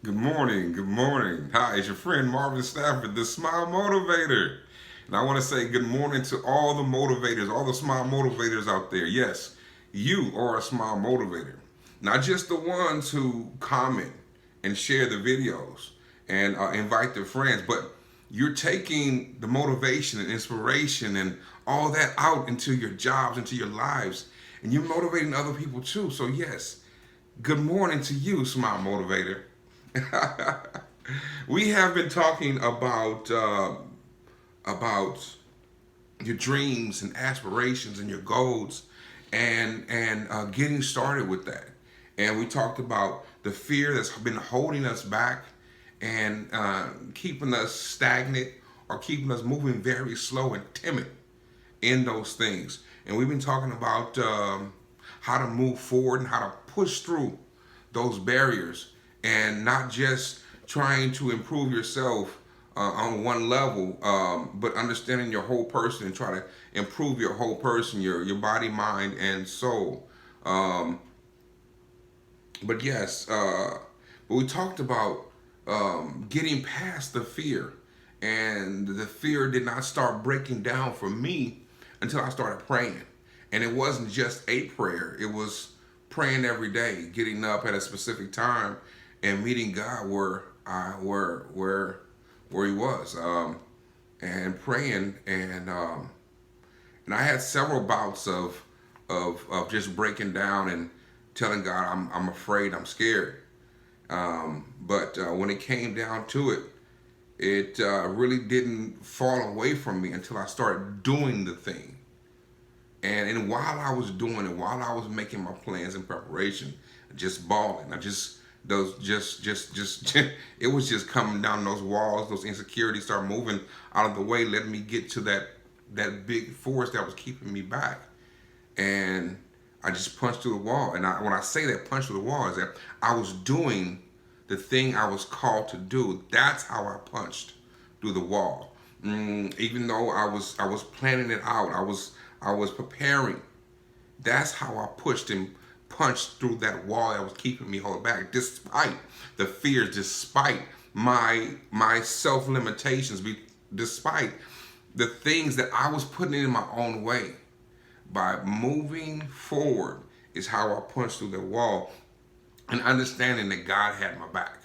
Good morning. Good morning. Hi, it's your friend Marvin Stafford, the Smile Motivator. And I want to say good morning to all the motivators, all the smile motivators out there. Yes, you are a smile motivator. Not just the ones who comment and share the videos and invite their friends, but you're taking the motivation and inspiration and all that out into your jobs, into your lives, and you're motivating other people too. So, yes, good morning to you, Smile Motivator. We have been talking about your dreams and aspirations and your goals, and getting started with that. And we talked about the fear that's been holding us back and keeping us stagnant or keeping us moving very slow and timid in those things. And we've been talking about how to move forward and how to push through those barriers and not just trying to improve yourself on one level, but understanding your whole person and try to improve your whole person, your body, mind, and soul. Um, but yes, but we talked about getting past the fear, and the fear did not start breaking down for me until I started praying. And it wasn't just a prayer; it was praying every day, getting up at a specific time, and meeting God where He was, and praying, and I had several bouts of just breaking down and telling God I'm afraid, I'm scared. But when it came down to it, it really didn't fall away from me until I started doing the thing. And while I was doing it, while I was making my plans and preparation, just balling, I just those just it was just coming down those walls. Those insecurities start moving out of the way, letting me get to that big force that was keeping me back. And I just punched through the wall. And when I say that punch through the wall, is that I was doing the thing I was called to do. That's how I punched through the wall. Even though I was planning it out, I was preparing. That's how I pushed and punched through that wall that was keeping me holding back, despite the fears, despite my self limitations, despite the things that I was putting in my own way. By moving forward is how I punched through the wall, and understanding that God had my back.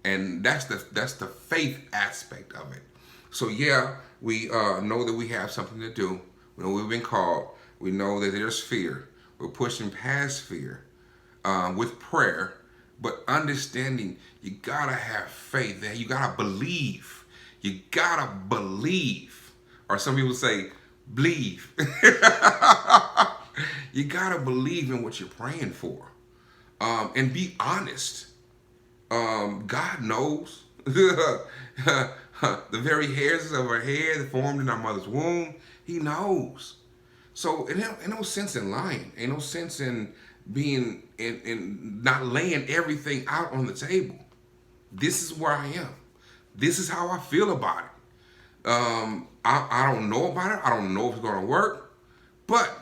And that's the faith aspect of it. So yeah, we know that we have something to do. We know we've been called. We know that there's fear. We're pushing past fear with prayer, but understanding you gotta have faith. That you gotta believe. You gotta believe, or some people say, believe. You gotta believe in what you're praying for, and be honest. God knows the very hairs of our head formed in our mother's womb. He knows. So it ain't no sense in lying. Ain't no sense in being in not laying everything out on the table. This is where I am. This is how I feel about it. I don't know about it. I don't know if it's gonna work, but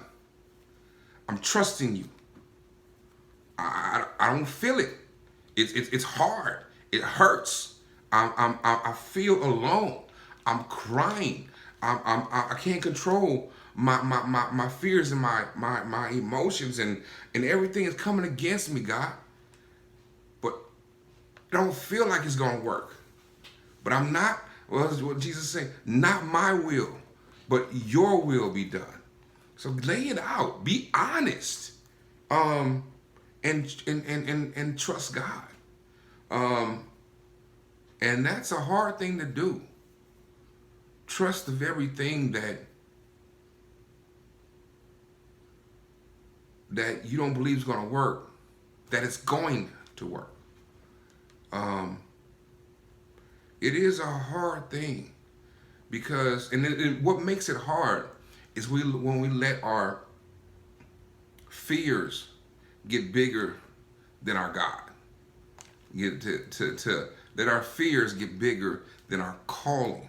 I'm trusting you. I don't feel it. It's hard. It hurts. I feel alone. I'm crying. I can't control my fears and my emotions, and everything is coming against me, God. But I don't feel like it's gonna work. But I'm not. Well, that's what Jesus said. Not my will, but your will be done. So lay it out. Be honest. Um, and trust God. Um, and that's a hard thing to do. Trust the very thing that you don't believe is going to work, that it's going to work. Um, it is a hard thing because, what makes it hard is when we let our fears get bigger than our God. Get to let our fears get bigger than our calling.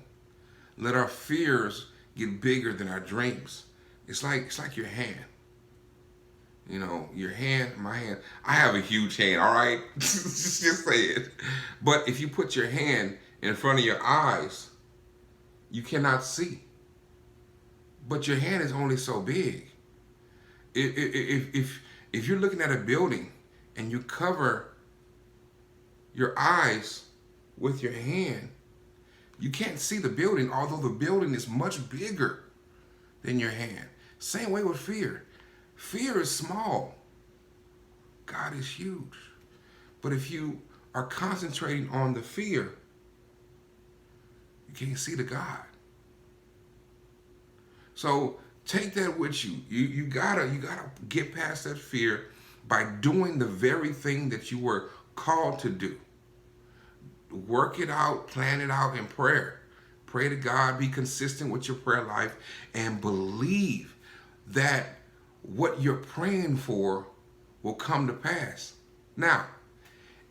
Let our fears get bigger than our dreams. It's like your hand. You know, your hand, my hand. I have a huge hand, all right? Just say it. But if you put your hand in front of your eyes, you cannot see. But your hand is only so big. If you're looking at a building and you cover your eyes with your hand, you can't see the building, although the building is much bigger than your hand. Same way with fear. Fear is small. God is huge. But if you are concentrating on the fear, you can't see the God. So take that with you. You gotta get past that fear by doing the very thing that you were called to do. Work it out, plan it out in prayer. Pray to God, be consistent with your prayer life, and believe that what you're praying for will come to pass. Now,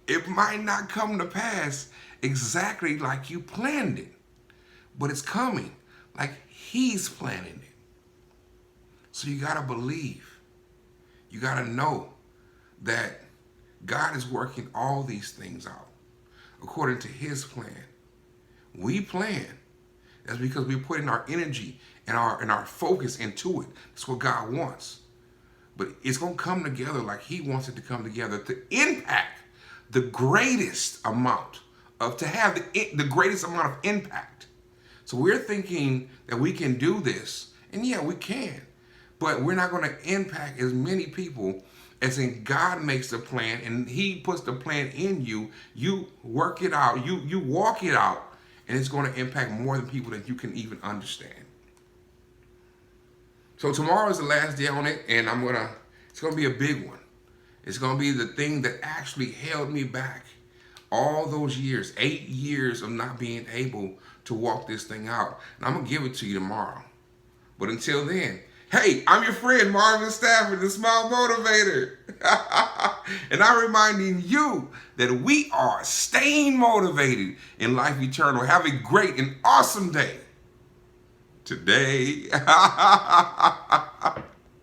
it might not come to pass exactly like you planned it, but it's coming like He's planning it. So you got to believe. You got to know that God is working all these things out according to His plan. We plan. That's because we're putting our energy and our focus into it. That's what God wants. But it's going to come together like He wants it to come together to impact the greatest amount to have the greatest amount of impact. So we're thinking that we can do this, and yeah, we can, but we're not going to impact as many people as in God makes the plan and He puts the plan in you. You work it out, you walk it out, and it's going to impact more than people that you can even understand. So tomorrow is the last day on it, and it's going to be a big one. It's going to be the thing that actually held me back all those years, 8 years of not being able to walk this thing out. And I'm going to give it to you tomorrow. But until then, hey, I'm your friend, Marvin Stafford, the Smile Motivator. And I'm reminding you that we are staying motivated in life eternal. Have a great and awesome day today.